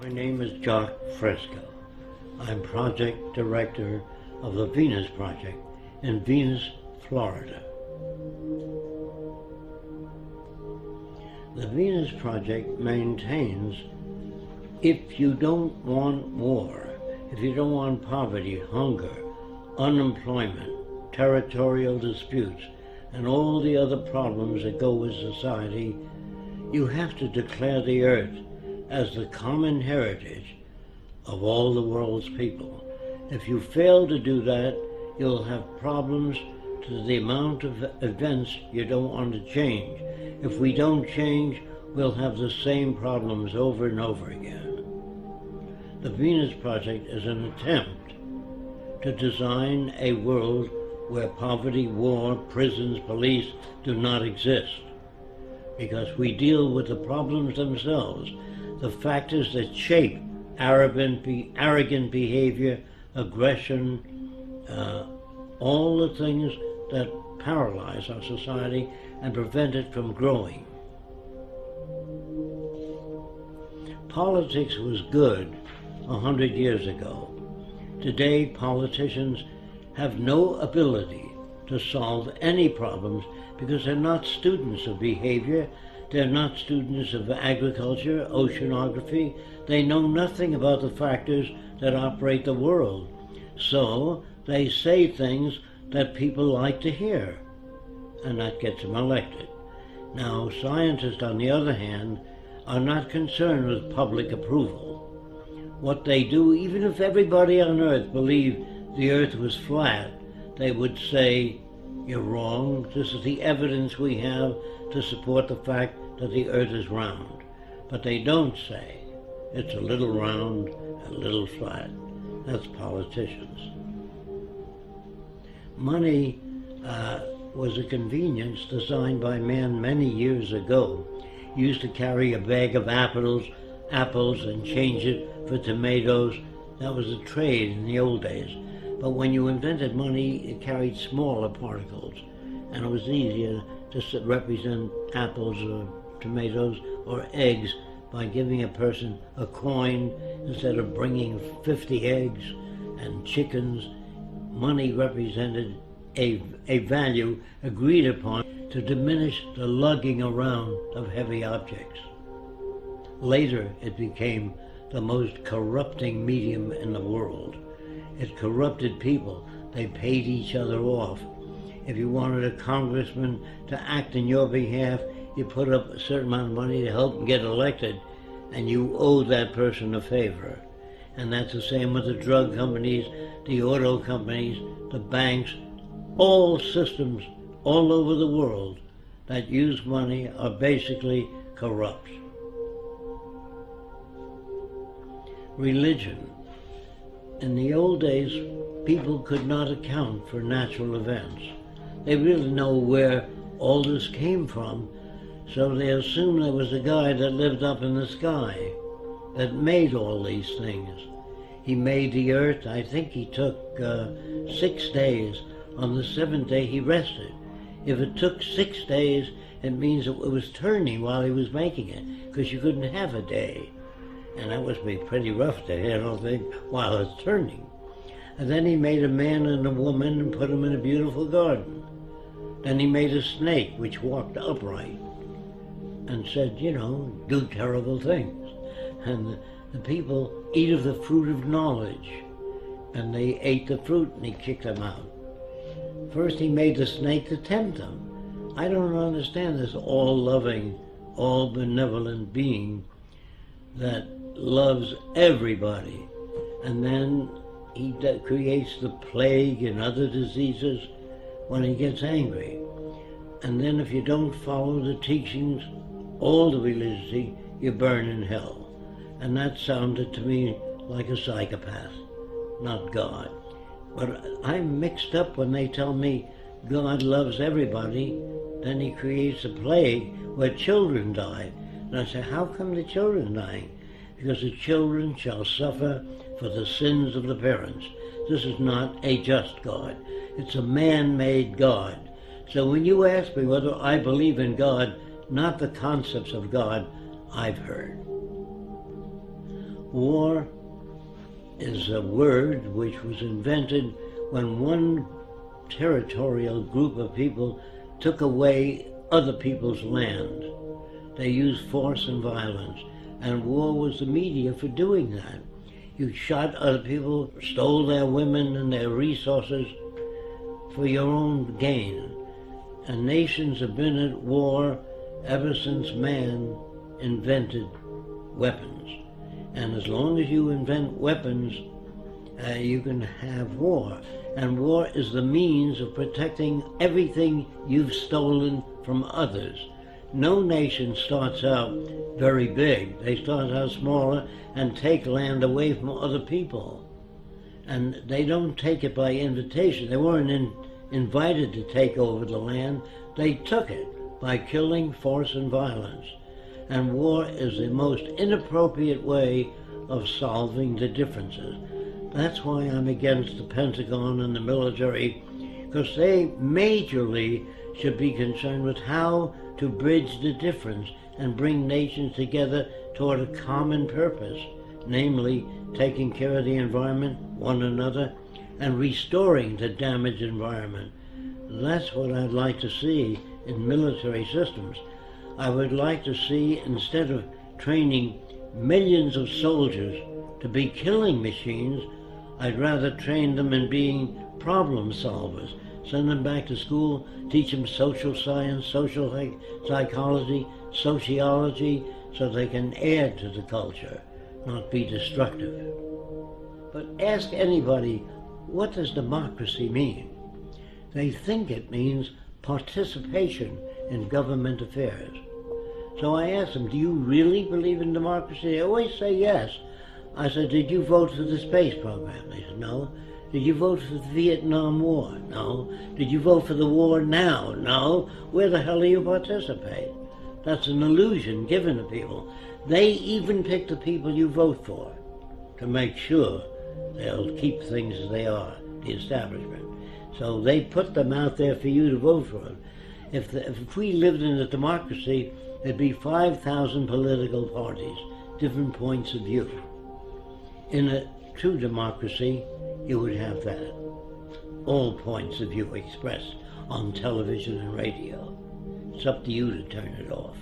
My name is Jacque Fresco. I'm project director of the Venus Project in Venus, Florida. The Venus Project maintains if you don't want war, if you don't want poverty, hunger, unemployment, territorial disputes, and all the other problems that go with society, you have to declare the earth as the common heritage of all the world's people. If you fail to do that, you'll have problems to the amount of events you don't want to change. If we don't change, we'll have the same problems over and over again. The Venus Project is an attempt to design a world where poverty, war, prisons, police do not exist, because we deal with the problems themselves, the factors that shape arrogant behavior, aggression, all the things that paralyze our society and prevent it from growing. Politics was good 100 years ago. Today, politicians have no ability to solve any problems because they're not students of behavior. They're not students of agriculture, oceanography. They know nothing about the factors that operate the world. So they say things that people like to hear, and that gets them elected. Now, scientists, on the other hand, are not concerned with public approval. What they do, even if everybody on Earth believed the Earth was flat, they would say, "You're wrong. This is the evidence we have to support the fact that the Earth is round." But they don't say it's a little round, a little flat. That's politicians. Money was a convenience designed by man many years ago. You used to carry a bag of apples and change it for tomatoes. That was a trade in the old days. But when you invented money, it carried smaller particles, and it was easier to represent apples or tomatoes or eggs by giving a person a coin instead of bringing 50 eggs and chickens. Money represented a value agreed upon to diminish the lugging around of heavy objects. Later, it became the most corrupting medium in the world. It corrupted people. They paid each other off. If you wanted a congressman to act in your behalf, you put up a certain amount of money to help him get elected, and you owed that person a favor. And that's the same with the drug companies, the auto companies, the banks. All systems all over the world that use money are basically corrupt. Religion. In the old days, people could not account for natural events. They really know where all this came from, so they assumed there was a guy that lived up in the sky that made all these things. He made the earth. I think he took 6 days. On the 7th day, he rested. If it took 6 days, it means it was turning while he was making it, because you couldn't have a day. And that must be pretty rough to handle things while it's turning. And then he made a man and a woman and put them in a beautiful garden. Then he made a snake which walked upright and said, do terrible things. And the people eat of the fruit of knowledge. And they ate the fruit and he kicked them out. First he made the snake to tempt them. I don't understand this all-loving, all-benevolent being that loves everybody. And then he creates the plague and other diseases when he gets angry. And then if you don't follow the teachings, all the religiosity, you burn in hell. And that sounded to me like a psychopath, not God. But I'm mixed up when they tell me God loves everybody, then he creates a plague where children die. And I say, how come the children dying? Because the children shall suffer for the sins of the parents. This is not a just God. It's a man-made God. So when you ask me whether I believe in God, not the concepts of God I've heard. War is a word which was invented when one territorial group of people took away other people's land. They used force and violence, and war was the media for doing that. You shot other people, stole their women and their resources for your own gain. And nations have been at war ever since man invented weapons. And as long as you invent weapons, you can have war. And war is the means of protecting everything you've stolen from others. No nation starts out very big. They start out smaller and take land away from other people. And they don't take it by invitation. They weren't invited to take over the land. They took it by killing, force, and violence. And war is the most inappropriate way of solving the differences. That's why I'm against the Pentagon and the military, because they majorly should be concerned with how to bridge the difference and bring nations together toward a common purpose, namely taking care of the environment, one another, and restoring the damaged environment. That's what I'd like to see in military systems. I would like to see, instead of training millions of soldiers to be killing machines, I'd rather train them in being problem solvers. Send them back to school, teach them social science, social psychology, sociology, so they can add to the culture, not be destructive. But ask anybody, what does democracy mean? They think it means participation in government affairs. So I asked them, do you really believe in democracy? They always say yes. I said, did you vote for the space program? They said, no. Did you vote for the Vietnam War? No. Did you vote for the war now? No. Where the hell do you participate? That's an illusion given to people. They even pick the people you vote for to make sure they'll keep things as they are, the establishment. So they put them out there for you to vote for them. If we lived in a democracy, there'd be 5,000 political parties, different points of view. In a true democracy, you would have that. All points of view expressed on television and radio. It's up to you to turn it off.